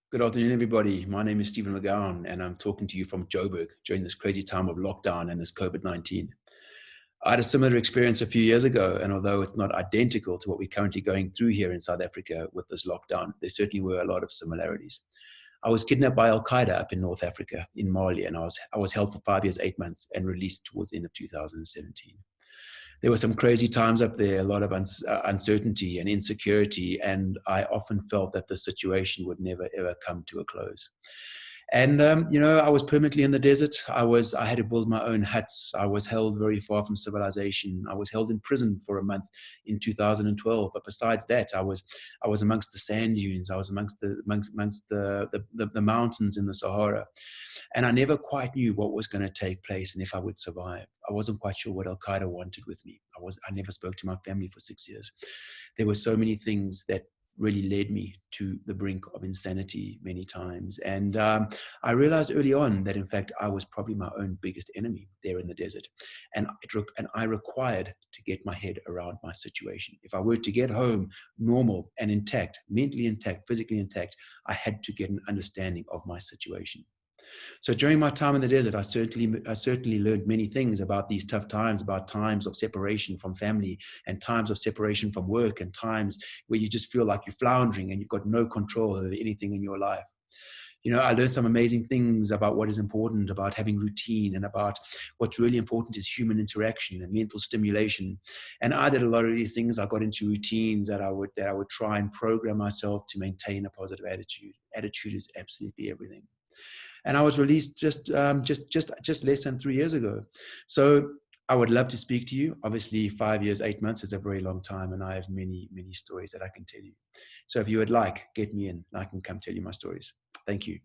Good afternoon, everybody. My name is Stephen McGown, and I'm talking to you from Joburg during this crazy time of lockdown and this COVID-19. I had a similar experience a few years ago, and although it's not identical to what we're currently going through here in South Africa with this lockdown, there certainly were a lot of similarities. I was kidnapped by Al Qaeda up in North Africa, in Mali, and I was held for 5 years, 8 months, and released towards the end of 2017. There were some crazy times up there, a lot of uncertainty and insecurity, and I often felt that the situation would never ever come to a close. And I was permanently in the desert. I had to build my own huts. I was held very far from civilization. I was held in prison for a month in 2012. But besides that, I was amongst the sand dunes. I was amongst the mountains in the Sahara, and I never quite knew what was going to take place and if I would survive. I wasn't quite sure what Al Qaeda wanted with me. I never spoke to my family for 6 years. There were so many things that really led me to the brink of insanity many times. And I realized early on that, in fact, I was probably my own biggest enemy there in the desert. And I required to get my head around my situation. If I were to get home normal and intact, mentally intact, physically intact, I had to get an understanding of my situation. So during my time in the desert, I certainly learned many things about these tough times, about times of separation from family and times of separation from work and times where you just feel like you're floundering and you've got no control over anything in your life. I learned some amazing things about what is important, about having routine, and about what's really important is human interaction and mental stimulation. And I did a lot of these things. I got into routines that I would try and program myself to maintain a positive attitude. Attitude is absolutely everything. And I was released just less than 3 years ago. So I would love to speak to you. Obviously, 5 years, 8 months is a very long time, and I have many, many stories that I can tell you. So if you would like, get me in, and I can come tell you my stories. Thank you.